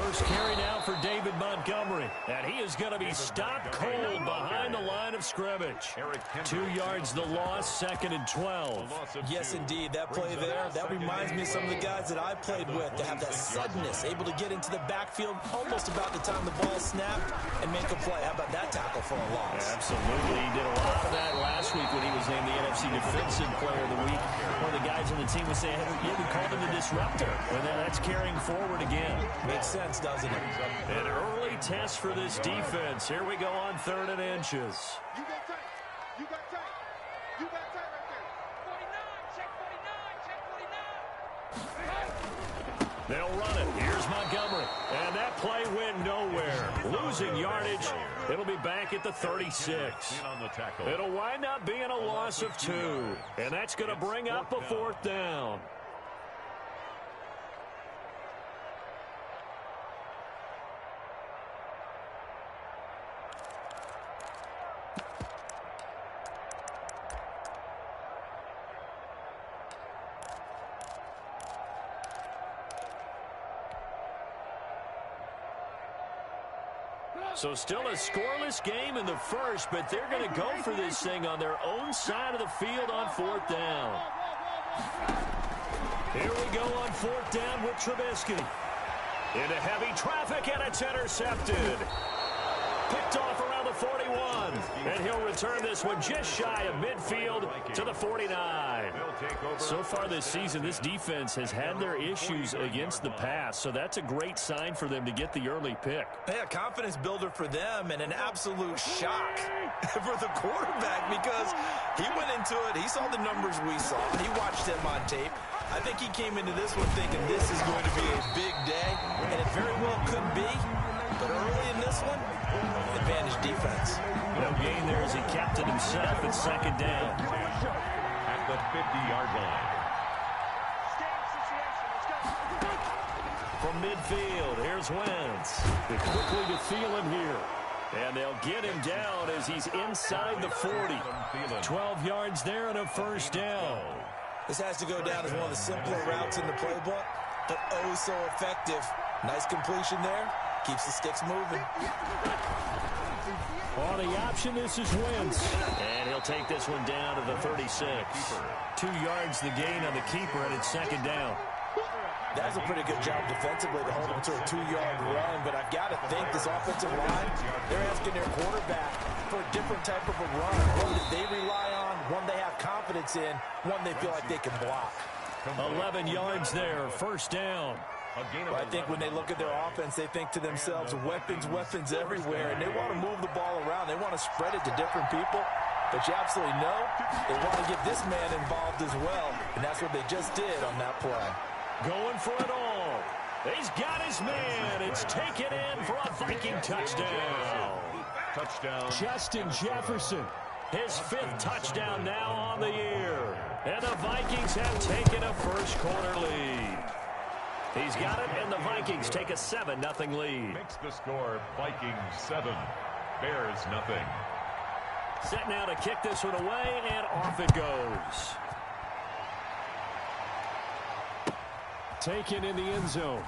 First carry now for David Montgomery. And he is going to be stopped cold behind the line of scrimmage. 2 yards the loss, 2nd and 12. Yes, indeed. That play there, that reminds me of some of the guys that I played with to have that suddenness, able to get into the backfield almost about the time the ball snapped and make a play. How about that tackle for a loss? Absolutely. He did a lot of that last week when he was named the NFC Defensive Player of the Week. One of the guys on the team would say, hey, we called him the disruptor. And then that's carrying forward again. Makes sense, doesn't it? An early test for this defense. Here we go on 3rd and inches. You got tight. You got tight. You got tight right there. 49. Check 49. Check 49. They'll run it. Here's Montgomery. And that play went nowhere. Losing yardage. It'll be back at the 36. It'll wind up being a loss of 2. And that's going to bring up a 4th down. So still a scoreless game in the first, but they're going to go for this thing on their own side of the field on 4th down. Here we go on 4th down with Trubisky. Into heavy traffic, and it's intercepted. Picked off around the 41. And he'll return this one just shy of midfield to the 49. So far this season, this defense has had their issues against the pass. So that's a great sign for them to get the early pick. Yeah, confidence builder for them and an absolute shock for the quarterback because he went into it. He saw the numbers we saw. He watched them on tape. I think he came into this one thinking this is going to be a big day, and it very well could be. But early in this one, advantage defense. No gain there as he kept it himself at 2nd down. At the 50-yard line. From midfield, here's Wentz. They're quickly to Thielen here. And they'll get him down as he's inside the 40. 12 yards there and a 1st down. This has to go down as one of the simpler routes in the playbook, but oh so effective. Nice completion there. Keeps the sticks moving. On the option, this is Wentz. And he'll take this one down to the 36. 2 yards the gain on the keeper, and it's 2nd down. That was a pretty good job defensively to hold him to a 2-yard run, but I've got to think this offensive line, they're asking their quarterback for a different type of a run. One that they rely on, one they have confidence in, one they feel like they can block. 11 yards there, 1st down. Well, I think when they look at their offense, they think to themselves, weapons, weapons everywhere, and they want to move the ball around. They want to spread it to different people. But you absolutely know they want to get this man involved as well, and that's what they just did on that play. Going for it all. He's got his man. It's taken in for a Viking touchdown. Touchdown. Justin Jefferson. His 5th touchdown now on the year. And the Vikings have taken a first-quarter lead. He's got it, and the Vikings take a 7-0 lead. Makes the score Vikings 7, Bears nothing. Set now to kick this one away, and off it goes. Taken in the end zone.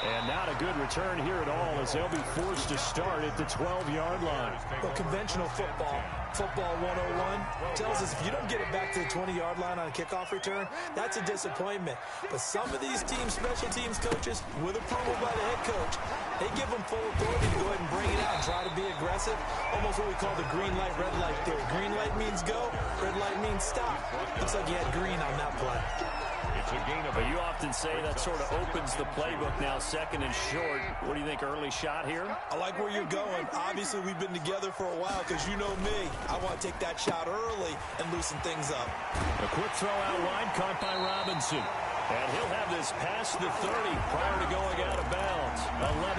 And not a good return here at all as they'll be forced to start at the 12-yard line. Well, conventional football 101, tells us if you don't get it back to the 20-yard line on a kickoff return, that's a disappointment. But some of these teams, special teams coaches, with approval by the head coach, they give them full authority to go ahead and bring it out and try to be aggressive. Almost what we call the green light, red light theory. Green light means go, red light means stop. Looks like you had green on that play. It's a gain of But you often say that sort of opens the playbook now, 2nd and short. What do you think, early shot here? I like where you're going. Obviously, we've been together for a while because you know me. I want to take that shot early and loosen things up. A quick throw out wide, caught by Robinson. And he'll have this past the 30 prior to going out of bounds.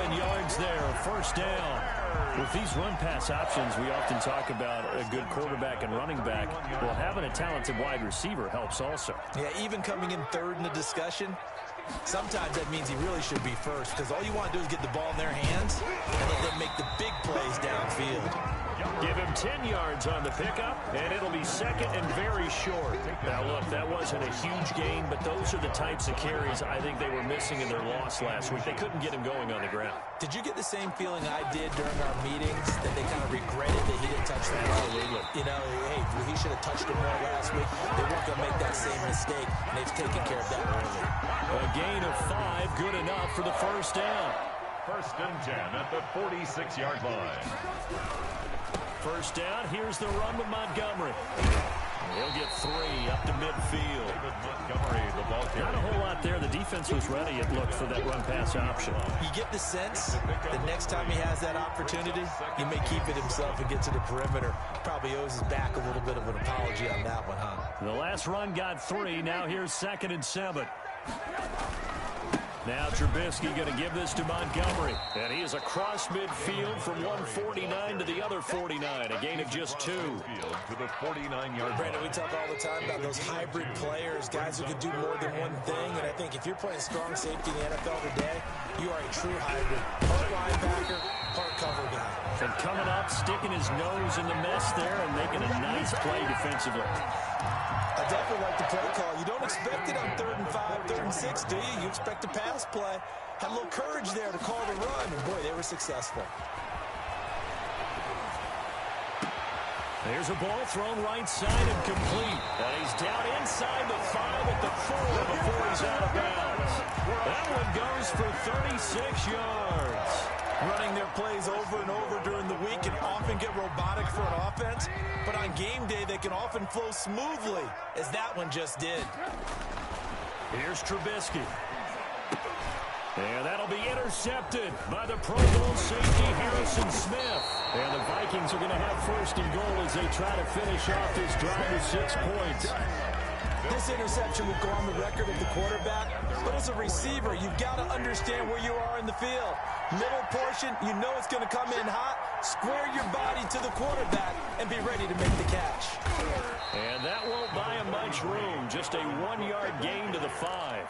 11 yards there, 1st down. With these run-pass options, we often talk about a good quarterback and running back. Well, having a talented wide receiver helps also. Yeah, even coming in 3rd in the discussion, sometimes that means he really should be first because all you want to do is get the ball in their hands and let them make the big plays downfield. Give him 10 yards on the pickup, and it'll be second and very short. Now, look, that wasn't a huge gain, but those are the types of carries I think they were missing in their loss last week. They couldn't get him going on the ground. Did you get the same feeling I did during our meetings, that they kind of regretted that he didn't touch the ball? You know, hey, he should have touched it more last week. They weren't going to make that same mistake, and they've taken care of that early. A gain of 5, good enough for the first down. First and 10 at the 46-yard line. First down, here's the run with Montgomery. He'll get 3 up to midfield. Montgomery, the ball carrier. Not a whole lot there. The defense was ready, it looked, for that run-pass option. You get the sense the next time he has that opportunity, he may keep it himself and get to the perimeter. Probably owes his back a little bit of an apology on that one, huh? The last run got 3. Now here's 2nd and 7. Now Trubisky going to give this to Montgomery. And he is across midfield from 149 to the other 49. A gain of just 2. To the 49-yard Brandon, we talk all the time about those hybrid players, guys who can do more than one thing. And I think if you're playing strong safety in the NFL today, you are a true hybrid. Part linebacker, part cover guy. And coming up, sticking his nose in the mess there and making a nice play defensively. I definitely like the play call. You don't expect it on 3rd and 5, 3rd and 6, do you? You expect a pass play. Had a little courage there to call the run, and boy, they were successful. There's a ball thrown right side and complete. And he's down inside the 5 at the 4 before he's out of bounds. That one goes for 36 yards. Running their plays over and over during the week can often get robotic for an offense, but on game day they can often flow smoothly, as that one just did. Here's Trubisky. And that'll be intercepted by the Pro Bowl safety Harrison Smith. And the Vikings are going to have 1st and goal as they try to finish off this drive with 6 points. This interception will go on the record of the quarterback, but as a receiver, you've got to understand where you are in the field. Middle portion, you know it's going to come in hot. Square your body to the quarterback and be ready to make the catch. And that won't buy him much room. Just a 1-yard gain to the 5.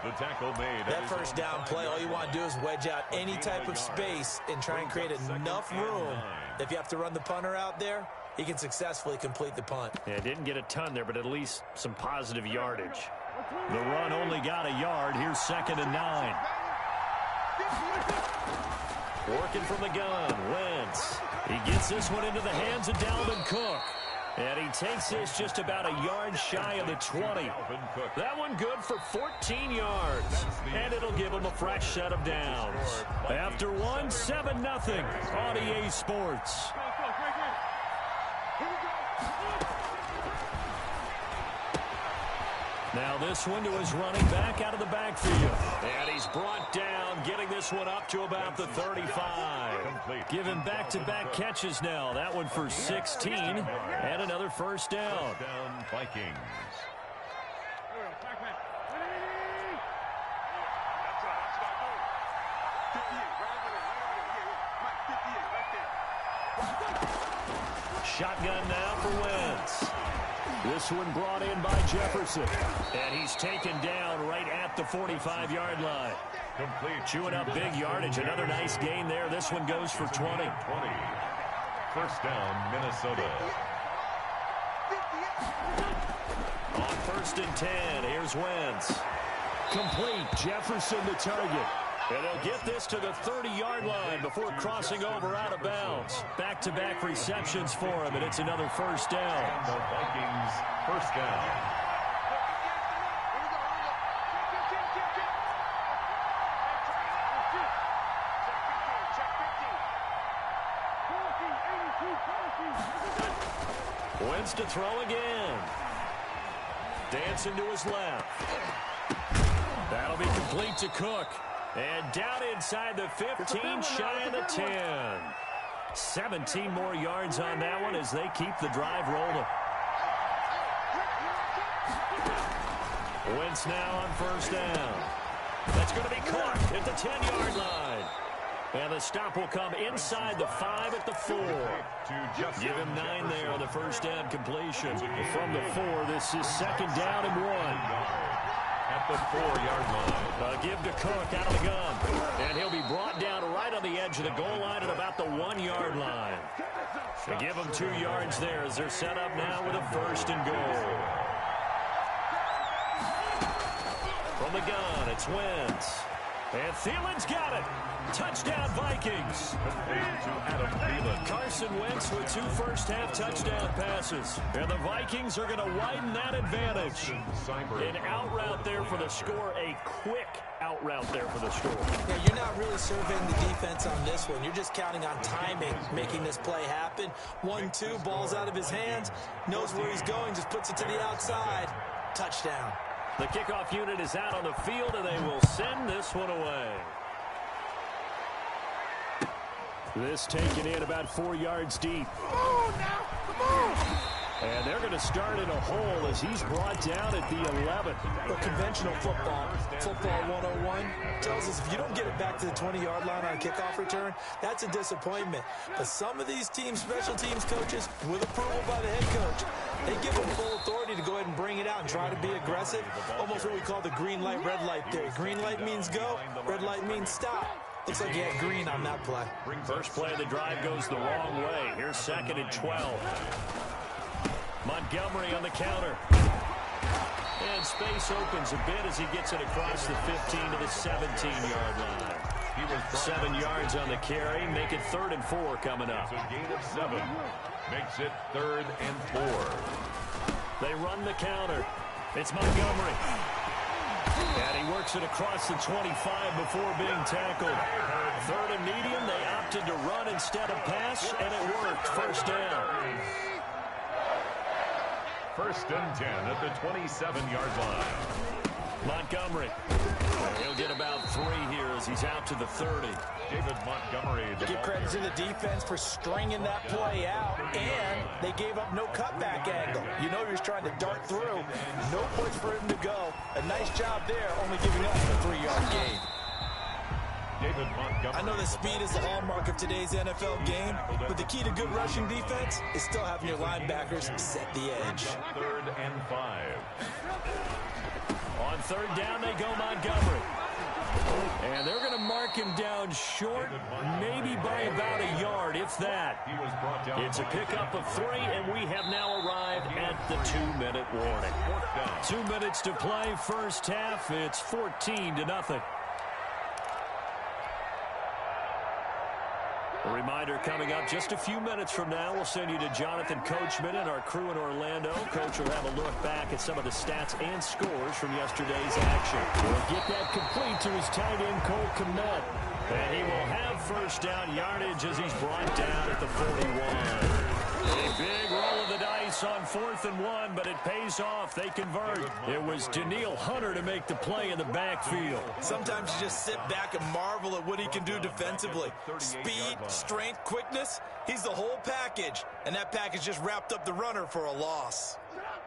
The tackle made. That first down play, all you want to do is wedge out any type of space and try and create enough room. If you have to run the punter out there, he can successfully complete the punt. Yeah, didn't get a ton there, but at least some positive yardage. The run only got a yard. Here's 2nd and 9. Working from the gun, Wentz. He gets this one into the hands of Dalvin Cook. And he takes this just about a yard shy of the 20. That one good for 14 yards. And it'll give him a fresh set of downs. After one, 7-0 on EA Sports. Now this one to his running back out of the backfield. And he's brought down, getting this one up to about the 35. Give him back-to-back catches now. That one for 16 and another first down. Down Vikings. Shotgun now for Wentz. This one brought in by Jefferson. And he's taken down right at the 45-yard line. Complete. Chewing up big yardage. Another nice gain there. This one goes for 20. First down, Minnesota. On 1st and 10, here's Wentz. Complete. Jefferson the target. And they'll get this to the 30-yard line before crossing over out of bounds. Back-to-back receptions for him, and it's another first down. The Vikings, first down. Wentz to throw again. Dancing to his left. That'll be complete to Cook. And down inside the 15, shy of the 10. 17 more yards on that one as they keep the drive rolling. Wentz now on first down. That's going to be caught at the 10-yard line. And the stop will come inside the 5 at the 4. Give him 9 there on the first down completion. From the 4, this is 2nd down and 1. At at the 4-yard line. Give to Cook out of the gun. And he'll be brought down right on the edge of the goal line at about the 1-yard line. They give him 2 yards there as they're set up now with a 1st and goal. From the gun, it's Wentz. And Thielen's got it. Touchdown, Vikings. Carson Wentz with 2 first-half touchdown passes. And the Vikings are going to widen that advantage. An out route there for the score. A quick out route there for the score. Yeah, you're not really surveying the defense on this one. You're just counting on timing, making this play happen. 1-2, ball's out of his hands. Knows where he's going, just puts it to the outside. Touchdown. The kickoff unit is out on the field, and they will send this one away. This taken in about 4 yards deep. Come on now, come on! And they're going to start in a hole as he's brought down at the 11. Well, conventional football 101, tells us if you don't get it back to the 20-yard line on a kickoff return, that's a disappointment. But some of these teams, special teams coaches, with approval by the head coach, they give them full authority to go ahead and bring it out and try to be aggressive. Almost what we call the green light, red light theory. Green light means go, red light means stop. Looks like he had green on that play. First play of the drive goes the wrong way. Here's 2nd and 12. Montgomery on the counter. And space opens a bit as he gets it across the 15 to the 17-yard line. He was 7 yards on the carry. Make it 3rd and 4 coming up. a gain of 7. Makes it 3rd and 4. They run the counter. It's Montgomery. And he works it across the 25 before being tackled. 3rd and medium. They opted to run instead of pass, and it worked. 1st down. 1st and 10 at the 27-yard line. Montgomery. He'll get about 3 here as he's out to the 30. David Montgomery. Give credit to the defense for stringing that play out, and they gave up no cutback angle. You know he was trying to dart through. No place for him to go. A nice job there, only giving up a 3-yard gain. David Montgomery. I know that speed is the hallmark of today's NFL game, but the key to good rushing defense is still having your linebackers set the edge. 3rd and 5. On 3rd down, they go Montgomery. And they're going to mark him down short, maybe by about a yard, if that. He was brought down. It's a pickup of 3, and we have now arrived at the 2-minute warning. 2 minutes to play, 1st half. It's 14-0. A reminder coming up just a few minutes from now. We'll send you to Jonathan Coachman and our crew in Orlando. Coach will have a look back at some of the stats and scores from yesterday's action. We'll get that complete to his tight end, Cole Kmet. And he will have 1st down yardage as he's brought down at the 41. A big roll of the dice on 4th and 1, but it pays off. They convert. It was Danielle Hunter to make the play in the backfield. Sometimes you just sit back and marvel at what he can do defensively. Speed, strength, quickness, he's the whole package. And that package just wrapped up the runner for a loss.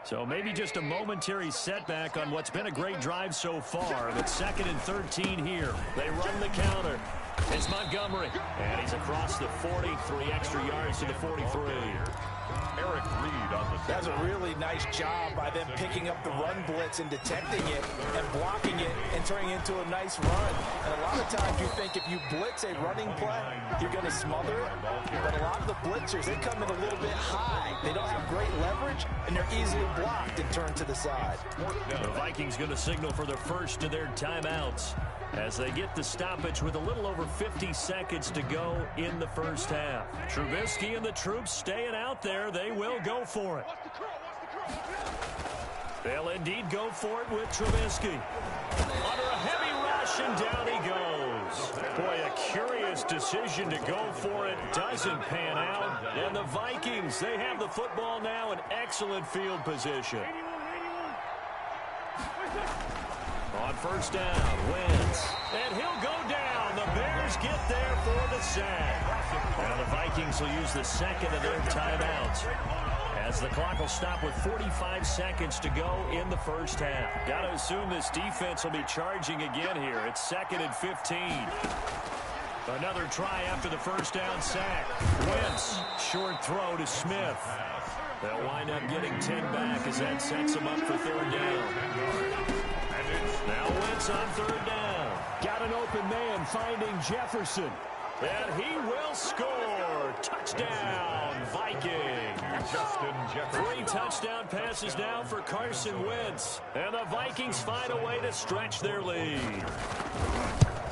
So maybe just a momentary setback on what's been a great drive so far. But 2nd and 13 here. They run the counter. It's Montgomery. And he's across the 40, 3 extra yards to the 43. Eric Reed on the That's a really nice job by them picking up the run blitz and detecting it and blocking it and turning it into a nice run. And a lot of times you think if you blitz a running play, you're going to smother it. But a lot of the blitzers, they come in a little bit high. They don't have great leverage, and they're easily blocked and turned to the side. The Vikings going to signal for the first of their timeouts as they get the stoppage with a little over 50 seconds to go in the 1st half. Trubisky and the troops staying out there. They will go for it. They'll indeed go for it with Trubisky. Under a heavy rush, and down he goes. Boy, a curious decision to go for it. Doesn't pan out. And the Vikings, they have the football now in excellent field position. On 1st down, Wentz. And he'll go down. The Bears get there for the sack. Now the Vikings will use the 2nd of their timeouts, as the clock will stop with 45 seconds to go in the 1st half. Got to assume this defense will be charging again here. It's 2nd and 15. Another try after the 1st down sack. Wentz, short throw to Smith. They'll wind up getting 10 back as that sets them up for 3rd down. this on third down. Got an open man finding Jefferson. And he will score. Touchdown, Vikings. Justin Jefferson. 3 touchdown passes now for Carson Wentz. And the Vikings find a way to stretch their lead.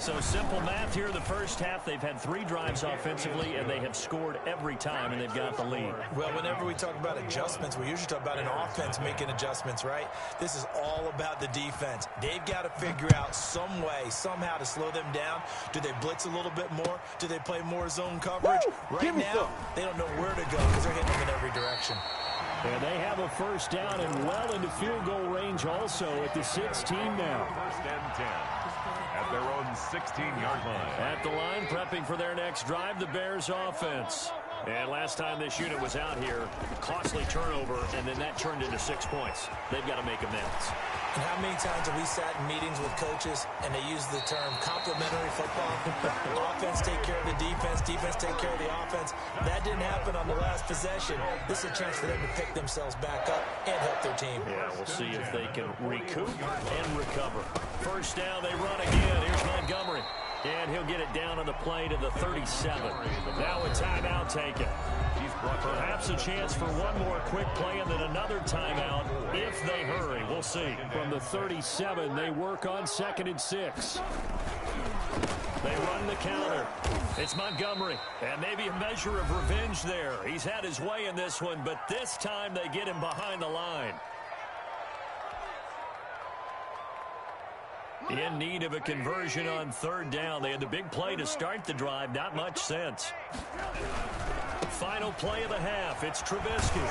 So simple math here in the first half. They've had 3 drives offensively, and they have scored every time, and they've got the lead. Well, whenever we talk about adjustments, we usually talk about an offense making adjustments, right? This is all about the defense. They've got to figure out some way, somehow to slow them down. Do they blitz a little bit more? Do they play more zone coverage? Right now, they don't know where to go because they're hitting them in every direction. And they have a first down and well into field goal range also at the 16 now. First and 10 at their own 16-yard line. At the line, prepping for their next drive, the Bears offense. And last time this unit was out here, costly turnover, and then that turned into 6 points. They've got to make amends. And how many times have we sat in meetings with coaches and they use the term complementary football? Offense take care of the defense, defense take care of the offense. That didn't happen on the last possession. This is a chance for them to pick themselves back up and help their team. Yeah, we'll see if they can recoup and recover. First down, they run again. Here's Montgomery. And he'll get it down on the play to the 37. Now a timeout taken. Perhaps a chance for one more quick play and then another timeout if they hurry. We'll see. From the 37, they work on 2nd and 6. They run the counter. It's Montgomery. And maybe a measure of revenge there. He's had his way in this one, but this time they get him behind the line. In need of a conversion on third down. They had the big play to start the drive. Not much sense. Final play of the half. It's Trubisky.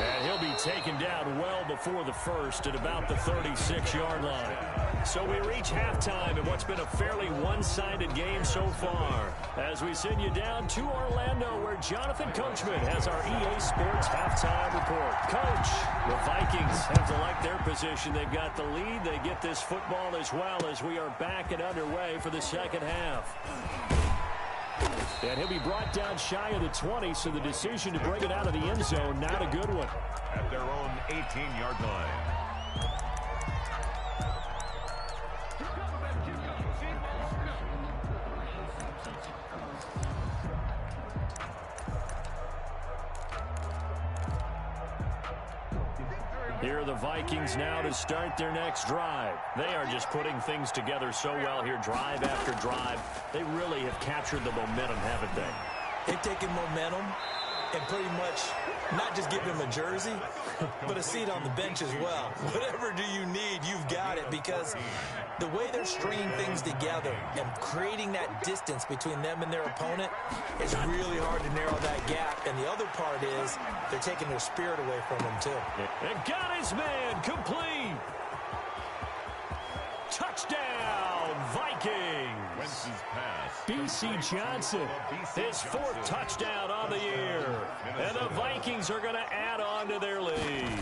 And he'll be taken down well before the first at about the 36-yard line. So we reach halftime in what's been a fairly one-sided game so far. As we send you down to Orlando, where Jonathan Coachman has our EA Sports halftime report. Coach, the Vikings have to like their position. They've got the lead. They get this football as well as we are back and underway for the second half. And he'll be brought down shy of the 20, so the decision to bring it out of the end zone, not a good one. At their own 18-yard line. Here are the Vikings now to start their next drive. They are just putting things together so well here, drive after drive. They really have captured the momentum, haven't they? They've taken momentum and pretty much not just give him a jersey, but a seat on the bench as well. Whatever do you need, you've got it, because the way they're stringing things together and creating that distance between them and their opponent is really hard to narrow that gap. And the other part is they're taking their spirit away from them, too. And got his man complete. Touchdown, Vikings. Wentz's pass. B.C. Johnson. His 4th touchdown on the year. And the Vikings are going to add on to their lead.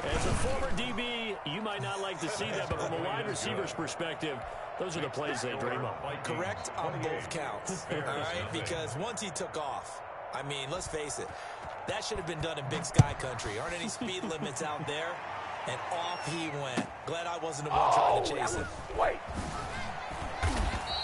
As a former DB, you might not like to see that, but from a wide receiver's perspective, those are the plays they dream of. Correct on both counts, all right? Because once he took off, I mean, let's face it, that should have been done in Big Sky Country. Aren't any speed limits out there? And off he went. Glad I wasn't the one trying to chase him.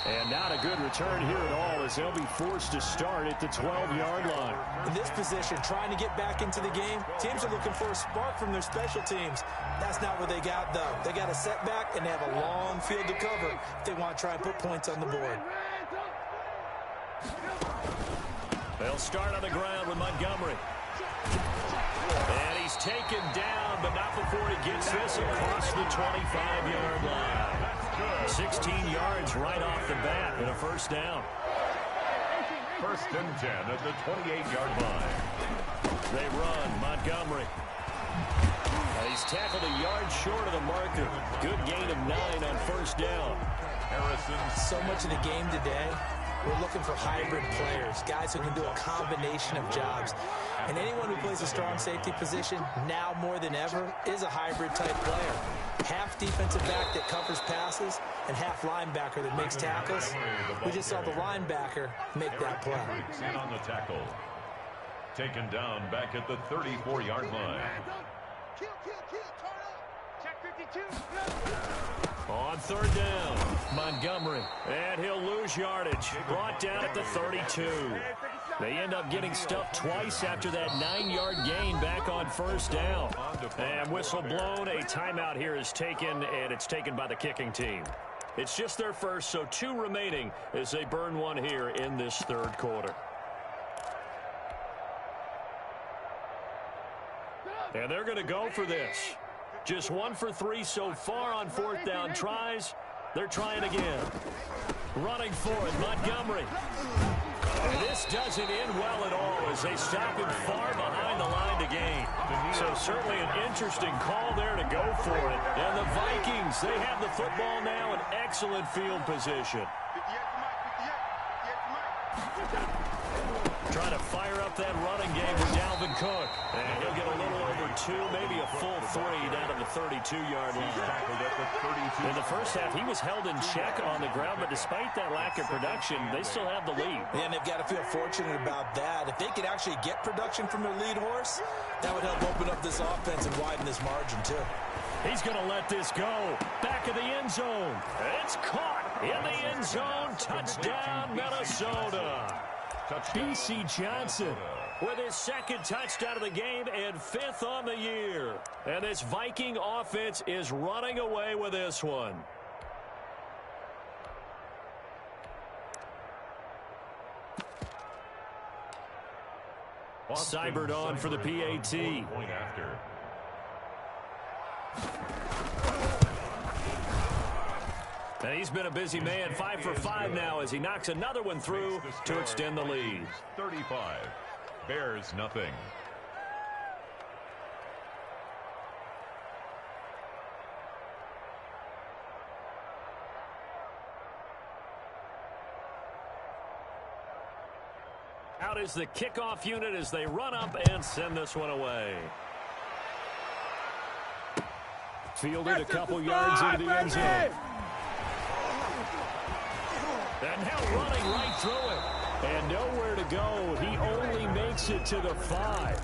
And not a good return here at all, as they'll be forced to start at the 12-yard line. In this position, trying to get back into the game, teams are looking for a spark from their special teams. That's not what they got, though. They got a setback, and they have a long field to cover if they want to try and put points on the board. They'll start on the ground with Montgomery. And he's taken down, but not before he gets this across the 25-yard line. 16 yards right off the bat and a first down. First and 10 at the 28-yard line. They run. Montgomery. He's tackled a yard short of the marker. Good gain of 9 on first down. Harrison. So much of the game today, we're looking for hybrid players, guys who can do a combination of jobs. And anyone who plays a strong safety position, now more than ever, is a hybrid-type player. Half defensive back that covers passes and half linebacker that makes tackles. We just saw the linebacker make that play. In on the tackle. Taken down back at the 34-yard line. Kill, turn up. Check 52. third down. Montgomery. And he'll lose yardage. Brought down at the 32. They end up getting stuffed twice after that 9-yard gain back on first down. And whistle blown. A timeout here is taken, and it's taken by the kicking team. It's just their first, so 2 remaining as they burn one here in this third quarter. And they're going to go for this. Just 1 for 3 so far on fourth down tries. They're trying again. Running for it, Montgomery. And this doesn't end well at all as they stop him far behind the line to gain. So certainly an interesting call there to go for it. And the Vikings, they have the football now in excellent field position. Trying to fire up that running game with Dalvin Cook. And he'll get a little over 2, maybe a full 3 down to the 32-yard line. In the first half, he was held in check on the ground, but despite that lack of production, they still have the lead. And they've got to feel fortunate about that. If they could actually get production from their lead horse, that would help open up this offense and widen this margin, too. He's going to let this go. Back of the end zone. It's caught in the end zone. Touchdown, Minnesota. B.C. Johnson with his second touchdown of the game and 5th on the year. And this Viking offense is running away with this one. Seibert on for the PAT. And he's been a busy man, 5 for 5 now as he knocks another one through to extend the lead. 35. Bears nothing. Out is the kickoff unit as they run up and send this one away. Fielded a couple yards into the end zone. And now running right through it. And nowhere to go. He only makes it to the 5.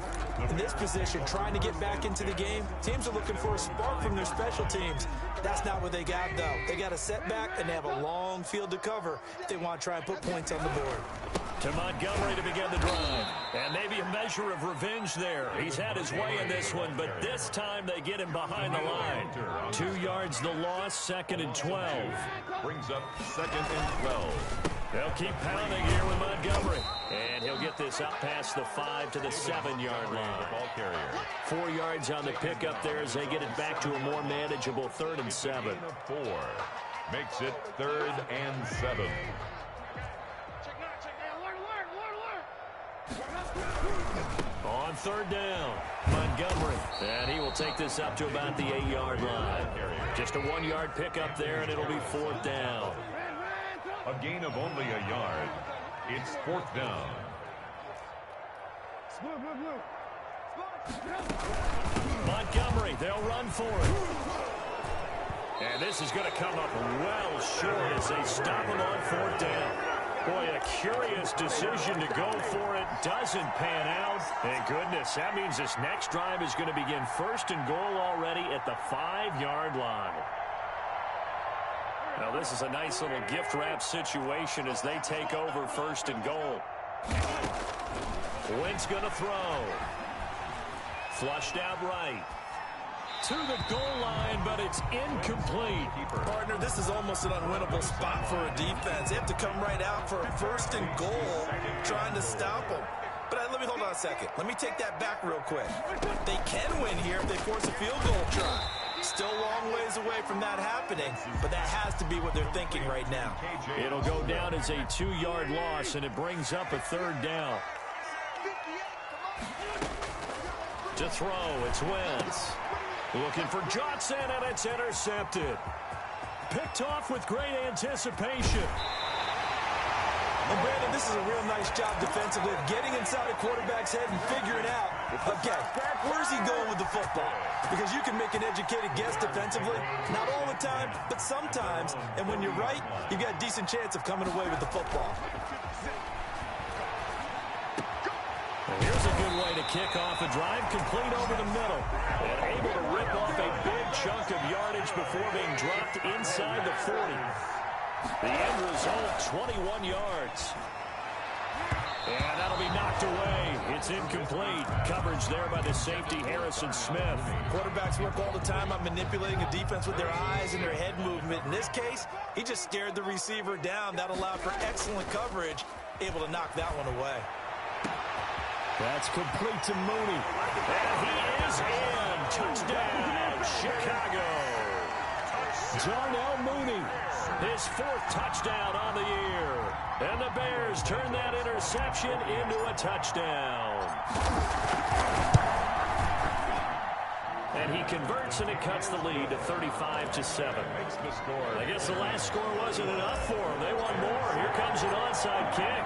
In this position, trying to get back into the game, teams are looking for a spark from their special teams. That's not what they got, though. They got a setback, and they have a long field to cover if they want to try and put points on the board. To Montgomery to begin the drive. And maybe a measure of revenge there. He's had his way in this one, but this time they get him behind the line. 2 yards the loss, 2nd and 12. Brings up 2nd and 12. They'll keep pounding here with Montgomery. And he'll get this up past the 5 to the 7-yard line. 4 yards on the pickup there as they get it back to a more manageable 3rd and 7. 4 makes it 3rd and 7. On 3rd down, Montgomery. And he will take this up to about the 8-yard line. Just a 1-yard pickup there, and it'll be 4th down. A gain of only a yard. It's 4th down. Montgomery, they'll run for it. And this is going to come up well short as they stop him on 4th down. Boy, a curious decision to go for it. Doesn't pan out. Thank goodness. That means this next drive is going to begin 1st and goal already at the 5-yard line. Now, this is a nice little gift wrap situation as they take over 1st and goal. Wentz going to throw. Flushed out right. To the goal line, but it's incomplete. Partner, this is almost an unwinnable spot for a defense. They have to come right out for a 1st and goal, trying to stop them. But let me hold on a second. Let me take that back real quick. They can win here if they force a field goal try. Still a long ways away from that happening, but that has to be what they're thinking right now. It'll go down as a 2-yard loss, and it brings up a 3rd down. To throw, it's Wentz. Looking for Johnson, and it's intercepted. Picked off with great anticipation. And Brandon, this is a real nice job defensively of getting inside a quarterback's head and figuring out, okay, where's he going with the football? Because you can make an educated guess defensively, not all the time, but sometimes. And when you're right, you've got a decent chance of coming away with the football. Here's a good way to kick off a drive, complete over the middle. And able to rip off a big chunk of yardage before being dropped inside the 40. The end result, 21 yards. And that'll be knocked away. It's incomplete. Coverage there by the safety, Harrison Smith. Quarterbacks work all the time on manipulating a defense with their eyes and their head movement. In this case, he just stared the receiver down. That allowed for excellent coverage, able to knock that one away. That's complete to Mooney. And he is in. Touchdown, Chicago. Darnell Mooney. His 4th touchdown on the year. And the Bears turn that interception into a touchdown. And he converts, and it cuts the lead to 35-7. I guess the last score wasn't enough for them. They want more. Here comes an onside kick.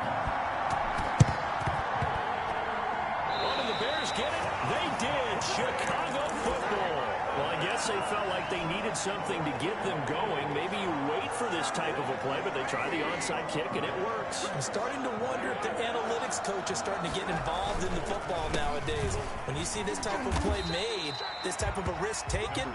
Oh, did the Bears get it? They did. Chicago football. Well, I guess they felt like they needed something to get them going. Maybe you wait for this type of a play, but they try the onside kick, and it works. I'm starting to wonder if the analytics coach is starting to get involved in the football nowadays. When you see this type of play made, this type of a risk taken,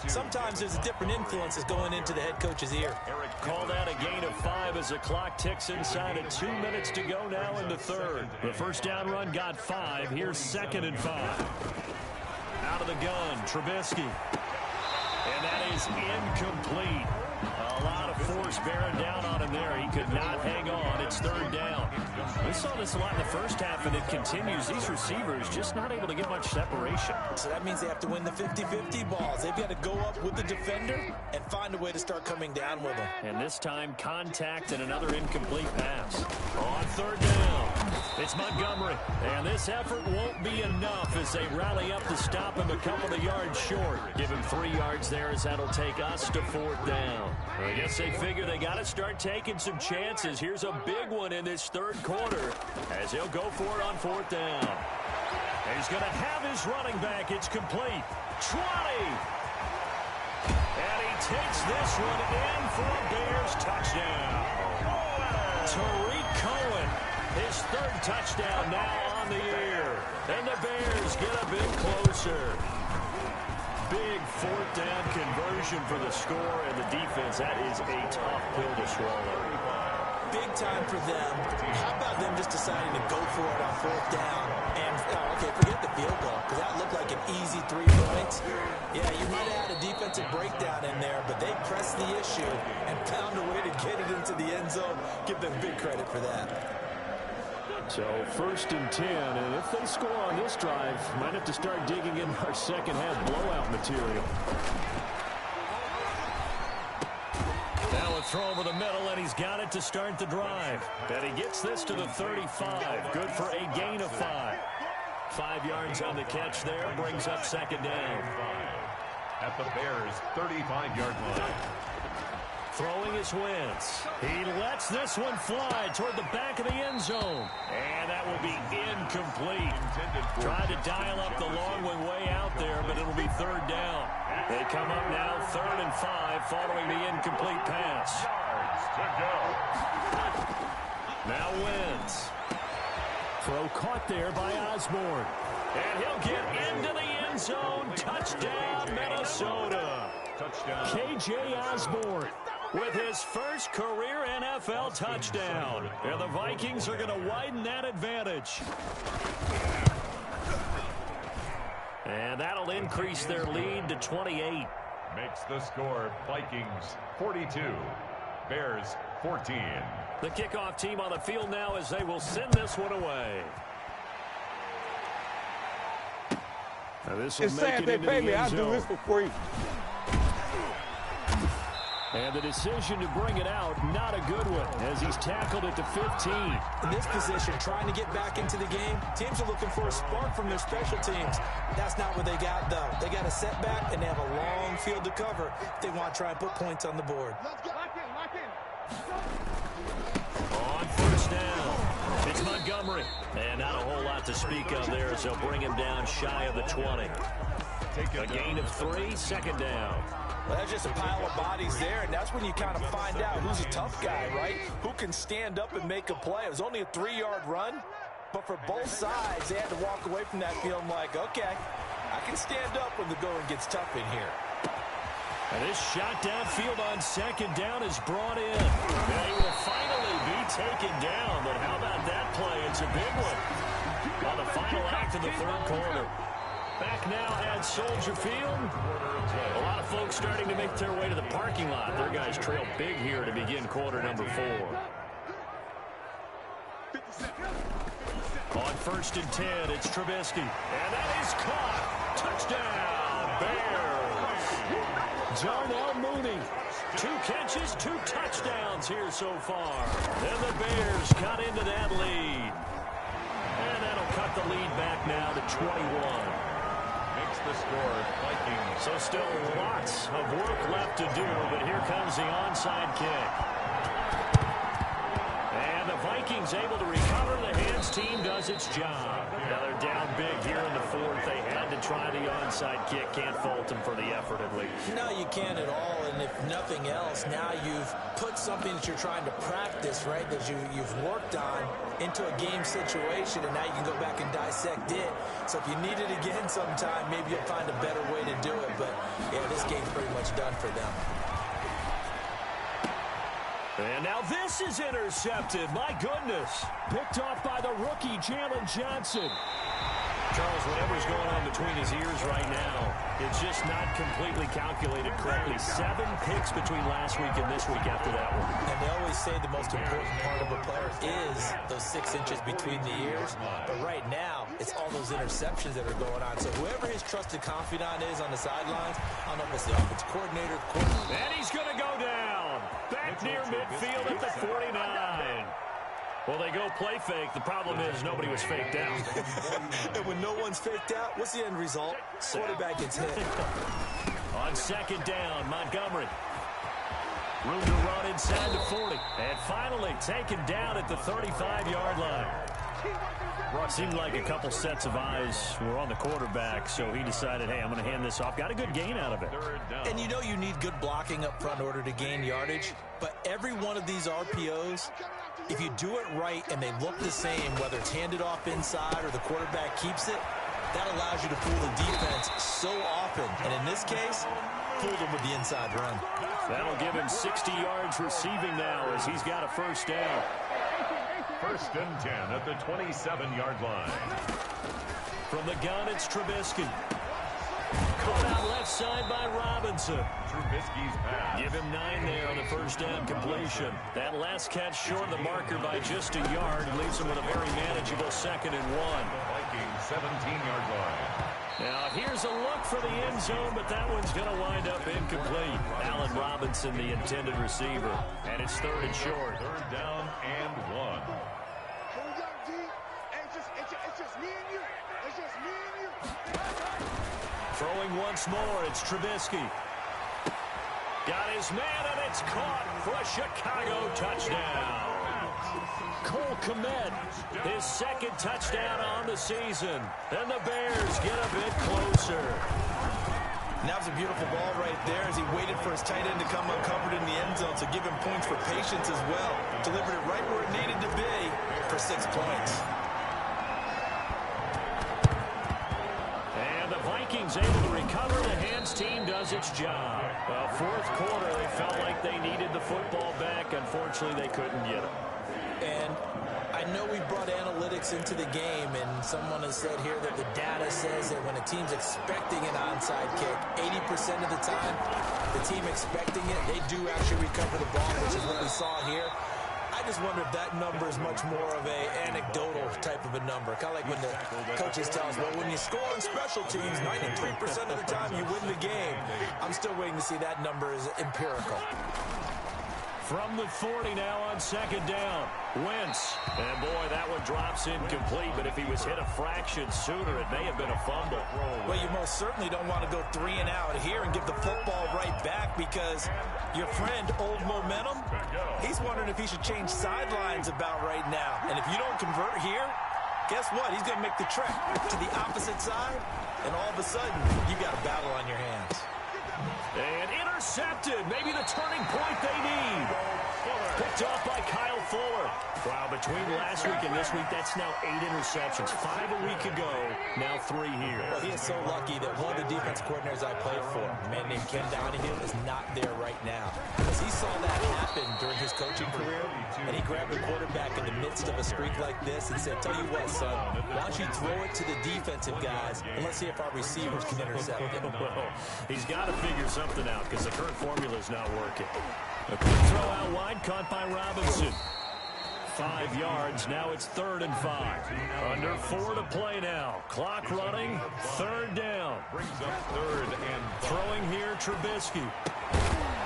sometimes there's a different influences going into the head coach's ear. Call that a gain of 5 as the clock ticks inside of 2 minutes to go now in the 3rd. The first down run got 5. Here's 2nd and 5. Out of the gun, Trubisky. And that is incomplete. A lot of force bearing down on him there. He could not hang on. It's 3rd down. We saw this a lot in the first half, and it continues. These receivers just not able to get much separation. So that means they have to win the 50-50 balls. They've got to go up with the defender and find a way to start coming down with him. And this time, contact and another incomplete pass. On 3rd down, it's Montgomery. And this effort won't be enough as they rally up to stop him a couple of yards short. Give him 3 yards there as that'll take us to 4th down. I guess they figure they got to start taking some chances. Here's a big one in this 3rd quarter as he'll go for it on 4th down. He's going to have his running back. It's complete. 20. And he takes this one in for a Bears touchdown. Tariq Cohen, his 3rd touchdown now on the year. And the Bears get a bit closer. Big 4th down conversion for the score, and the defense, that is a tough pill to swallow. Big time for them. How about them just deciding to go for it on 4th down? And, okay, forget the field goal, because that looked like an easy 3 points. Yeah, you might have had a defensive breakdown in there, but they pressed the issue and found a way to get it into the end zone. Give them big credit for that. So 1st and 10, and if they score on this drive, might have to start digging in our second half blowout material. Now a throw over the middle, and he's got it to start the drive. And he gets this to the 35. Good for a gain of 5. 5 yards on the catch there, brings up 2nd down. At the Bears' 35-yard line. Throwing his Wentz. He lets this one fly toward the back of the end zone. And that will be incomplete. Tried to dial up the long one way out there, but it'll be 3rd down. They come up now 3rd and 5 following the incomplete pass. Now Wentz. Throw caught there by Osborne. And he'll get into the end zone. Touchdown, Minnesota. Touchdown. K.J. Osborne with his first career NFL touchdown. And the Vikings are going to widen that advantage. And that'll increase their lead to 28. Makes the score Vikings 42, Bears 14. The kickoff team on the field now as they will send this one away. Now this will It's make sad it they into pay the me. end I do zone. this for free. And the decision to bring it out, not a good one, as he's tackled it to 15. In this position, trying to get back into the game, teams are looking for a spark from their special teams. That's not what they got, though. They got a setback, and they have a long field to cover if they want to try and put points on the board. Lock in. On 1st down, it's Montgomery. And not a whole lot to speak of there, as they'll bring him down shy of the 20. A gain of 3, 2nd down. Well, that's just a pile of bodies there, and that's when you kind of find out who's a tough guy, right? Who can stand up and make a play. It was only a 3-yard run, but for both sides, they had to walk away from that feeling like, okay, I can stand up when the going gets tough in here. And this shot downfield on second down is brought in. They will finally be taken down, but how about that play? It's a big one on the final act of the third quarter. Back now at Soldier Field. A lot of folks starting to make their way to the parking lot. Their guys trail big here to begin quarter number 4. On 1st and 10, it's Trubisky. And that is caught. Touchdown, Bears. Darnell Mooney. 2 catches, 2 touchdowns here so far. Then the Bears cut into that lead. And that'll cut the lead back now to 21. Makes the score Vikings. So still lots of work left to do, but here comes the onside kick. And the Vikings able to recover. The hands team does its job. Now they're down big here in the 4th. They had to try the onside kick. Can't fault them for the effort at least. No, you can't at all. And if nothing else, now you've put something that you're trying to practice, right, that you've worked on into a game situation, and now you can go back and dissect it. So if you need it again sometime, maybe you'll find a better way to do it. But, yeah, this game's pretty much done for them. And now this is intercepted. My goodness. Picked off by the rookie, Jalen Johnson. Charles, whatever's going on between his ears right now, it's just not completely calculated correctly. 7 picks between last week and this week after that one. And they always say the most important part of a player is those 6 inches between the ears. But right now, it's all those interceptions that are going on. So whoever his trusted confidant is on the sidelines, I don't know if it's the offensive coordinator, and he's going to go down. Back near midfield at the 49. Well, they go play fake. The problem is nobody was faked out. And when no one's faked out, what's the end result? Quarterback gets hit. On 2nd down, Montgomery. Room to run inside the 40. And finally taken down at the 35-yard line. It seemed like a couple sets of eyes were on the quarterback, so he decided, hey, I'm going to hand this off. Got a good gain out of it. And you know you need good blocking up front in order to gain yardage, but every one of these RPOs, if you do it right and they look the same, whether it's handed off inside or the quarterback keeps it, that allows you to fool the defense so often. And in this case, fool them with the inside run. That'll give him 60 yards receiving now as he's got a first down. 1st and 10 at the 27-yard line. From the gun, it's Trubisky. Caught out left side by Robinson. Trubisky's pass. Give him 9 there on the first down completion. That last catch short of the marker by just a yard leaves him with a very manageable 2nd and 1. Vikings 17-yard line. Now here's a look for the end zone, but that one's going to wind up incomplete. Allen Robinson, the intended receiver, and it's 3rd and short. 3rd down and 1. Hold up, D. It's just me and you. It's just me and you. Throwing once more, it's Trubisky. Got his man, and it's caught for a Chicago touchdown. Cole Kmet, his 2nd touchdown on the season. And the Bears get a bit closer. And that was a beautiful ball right there as he waited for his tight end to come uncovered in the end zone. So give him points for patience as well. Delivered it right where it needed to be for 6 points. And the Vikings able to recover. The hands team does its job. Well, 4th quarter, they felt like they needed the football back. Unfortunately, they couldn't get it. And I know we brought analytics into the game, and someone has said here that the data says that when a team's expecting an onside kick, 80% of the time, the team expecting it, they do actually recover the ball, which is what we saw here. I just wonder if that number is much more of a anecdotal type of a number. Kind of like when the coaches tell us, well, when you score on special teams, 93% of the time you win the game. I'm still waiting to see that number is empirical. From the 40 now on 2nd down. Wentz. And boy, that one drops incomplete, but if he was hit a fraction sooner, it may have been a fumble. Well, you most certainly don't want to go 3 and out here and give the football right back because your friend, Old Momentum, he's wondering if he should change sidelines about right now. And if you don't convert here, guess what? He's going to make the trek to the opposite side, and all of a sudden, you've got a battle on your hands. And intercepted. Maybe the turning point they need. Picked Picked off by Kyle Fuller. Wow, between last week and this week, that's now 8 interceptions. 5 a week ago, now 3 here. Well, he is so lucky that one of the defense coordinators I played for, a man named Ken Donahue, is not there right now. Because he saw that happen during his coaching career, and he grabbed the quarterback in the midst of a streak like this and said, tell you what, son, why don't you throw it to the defensive guys, and let's see if our receivers can intercept it. Well, he's got to figure something out because the current formula is not working. A quick throw out wide, caught by Robinson. 5 yards, now it's 3rd and 5. Under 4 to play now. Clock running, 3rd down. Brings up 3rd and 5. Throwing here, Trubisky.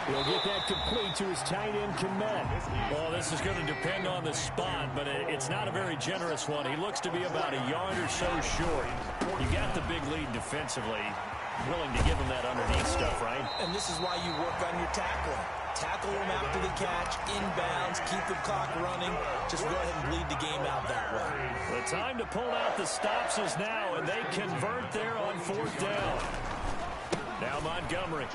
He'll get that complete to his tight end, Komet. Well, this is going to depend on the spot, but it's not a very generous one. He looks to be about a yard or so short. You got the big lead defensively. Willing to give him that underneath stuff, right? And this is why you work on your tackling. Tackle him after the catch, inbounds, keep the clock running. Just go ahead and bleed the game out that way. The time to pull out the stops is now, and they convert there on 4th down. Now Montgomery.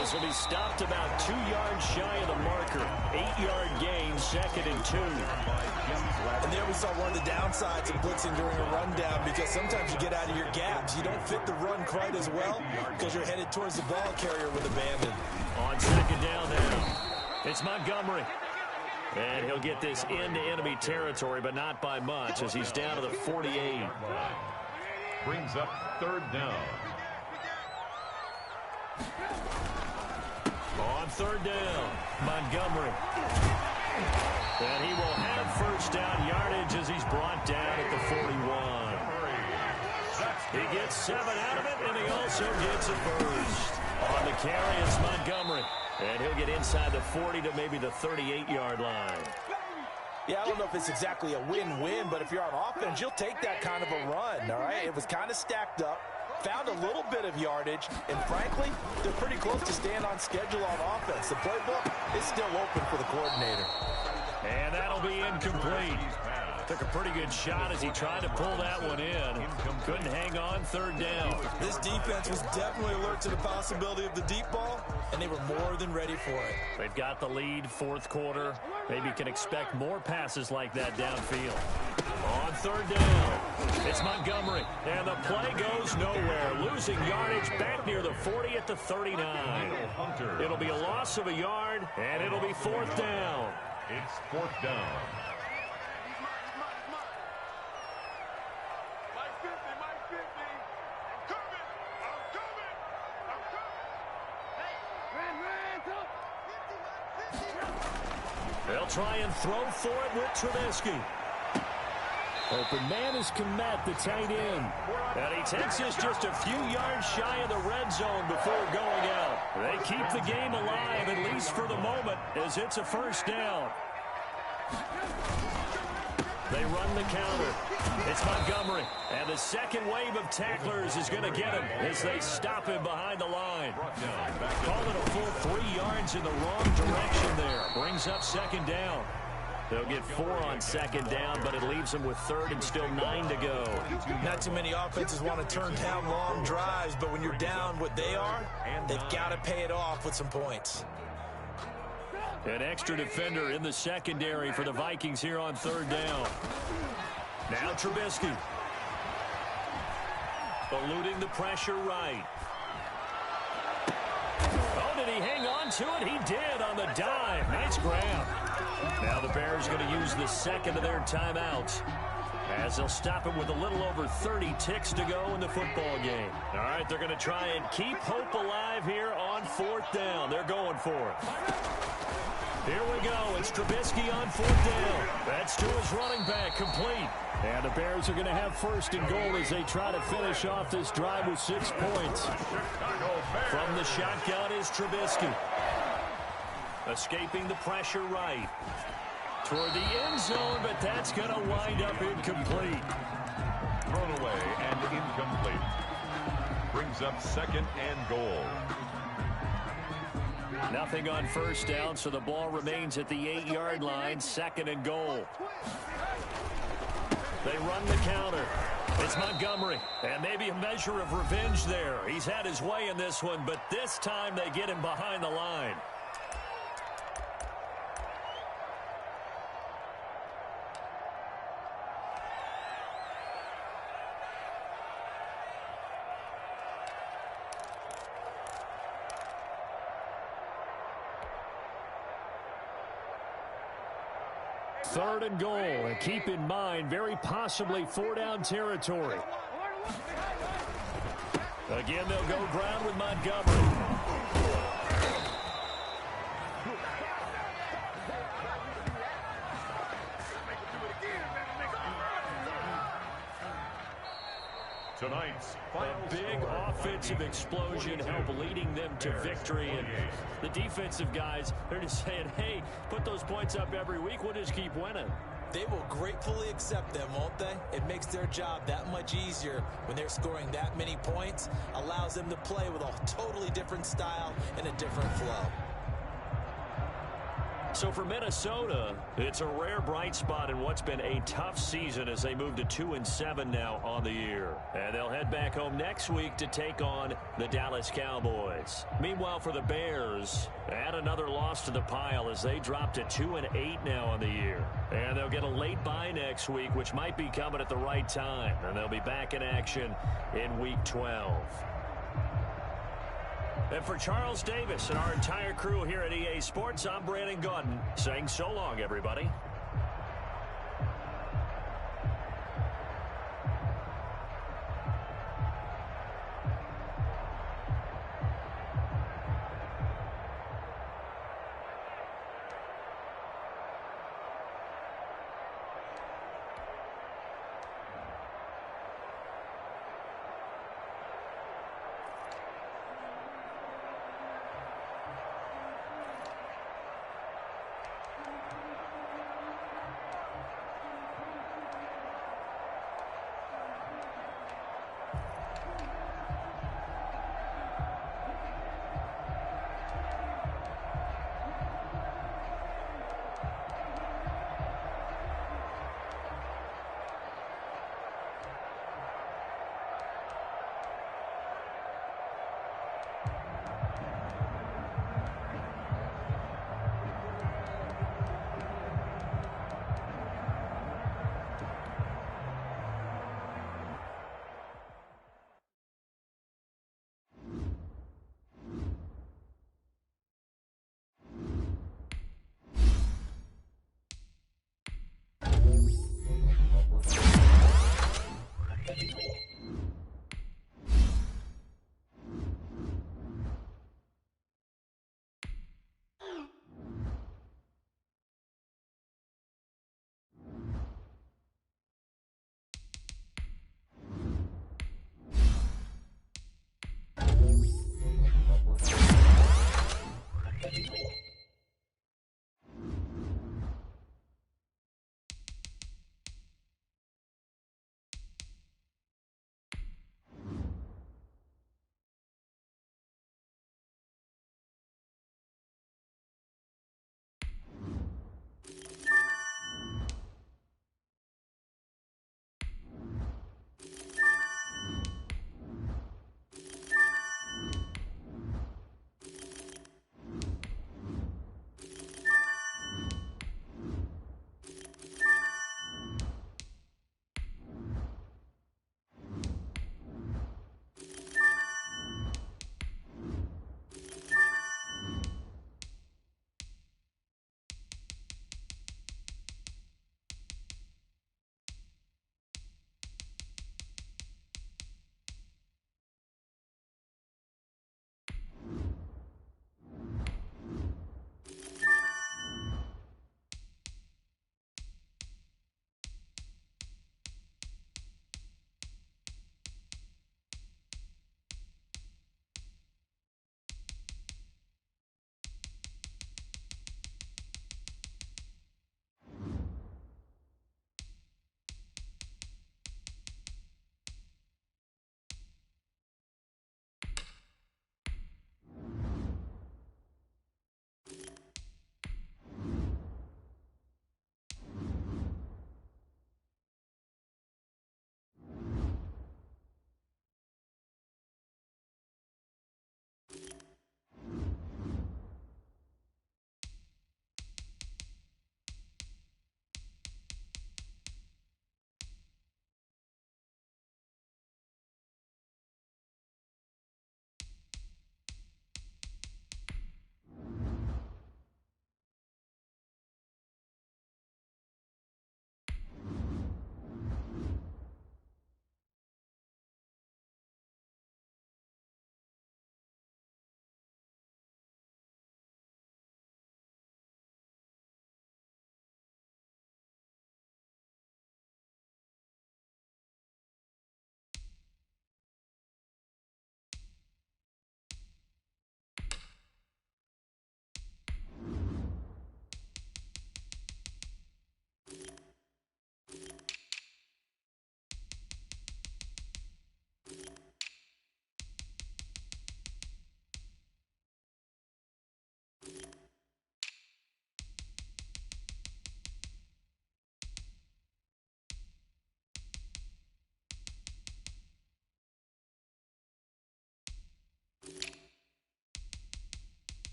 This will be stopped about 2 yards shy of the marker. 8-yard gain, 2nd and 2. And there we saw one of the downsides of blitzing during a rundown, because sometimes you get out of your gaps. You don't fit the run quite as well because you're headed towards the ball carrier with abandon. On 2nd down now, it's Montgomery. And he'll get this into enemy territory, but not by much as he's down to the 48. Brings up 3rd down. On 3rd down, Montgomery. And he will have 1st down yardage as he's brought down at the 41. He gets 7 out of it, and he also gets a first. On the carry, it's Montgomery. And he'll get inside the 40 to maybe the 38-yard line. Yeah, I don't know if it's exactly a win-win, but if you're on offense, you'll take that kind of a run, all right? It was kind of stacked up. Found a little bit of yardage, and frankly, they're pretty close to staying on schedule on offense. The playbook is still open for the coordinator. And that'll be incomplete. Took a pretty good shot as he tried to pull that one in. Couldn't hang on, 3rd down. This defense was definitely alert to the possibility of the deep ball, and they were more than ready for it. They've got the lead, 4th quarter. Maybe can expect more passes like that downfield. On 3rd down, it's Montgomery, and the play goes nowhere. Losing yardage back near the 40 at the 39. It'll be a loss of a yard, and it'll be 4th down. It's 4th down. They'll try and throw for it with Trubisky. Open man is Komet, the tight end. And he takes us just a few yards shy of the red zone before going out. They keep the game alive, at least for the moment, as it's a 1st down. They run the counter. It's Montgomery. And the second wave of tacklers is going to get him as they stop him behind the line. Call it a full 3 yards in the wrong direction there. Brings up 2nd down. They'll get 4 on 2nd down, but it leaves them with 3rd and still 9 to go. Not too many offenses want to turn down long drives, but when you're down what they are, they've got to pay it off with some points. An extra defender in the secondary for the Vikings here on 3rd down. Now Trubisky. Eluding the pressure right. Oh, did he hang on to it? He did on the dive. Nice grab. Now the Bears going to use the 2nd of their timeouts, as they'll stop it with a little over 30 ticks to go in the football game. All right, they're going to try and keep hope alive here on 4th down. They're going for it. Here we go. It's Trubisky on 4th down. That's to his running back, complete. And the Bears are going to have 1st and goal as they try to finish off this drive with 6 points. From the shotgun is Trubisky. Escaping the pressure right. Toward the end zone, but that's going to wind up incomplete. Thrown away and incomplete. Brings up 2nd and goal. Nothing on 1st down, so the ball remains at the 8-yard line. 2nd and goal. They run the counter. It's Montgomery, and maybe a measure of revenge there. He's had his way in this one, but this time they get him behind the line. 3rd and goal. And keep in mind, very possibly 4-down territory. Again, they'll go ground with Montgomery. Tonight's A big offensive explosion helped leading them to victory. And the defensive guys, they're just saying, hey, put those points up every week. We'll just keep winning. They will gratefully accept them, won't they? It makes their job that much easier when they're scoring that many points. Allows them to play with a totally different style and a different flow. So for Minnesota, it's a rare bright spot in what's been a tough season as they move to 2-7 now on the year. And they'll head back home next week to take on the Dallas Cowboys. Meanwhile, for the Bears, add another loss to the pile as they drop to 2-8 now on the year. And they'll get a late bye next week, which might be coming at the right time. And they'll be back in action in Week 12. And for Charles Davis and our entire crew here at EA Sports, I'm Brandon Gaudin saying so long, everybody.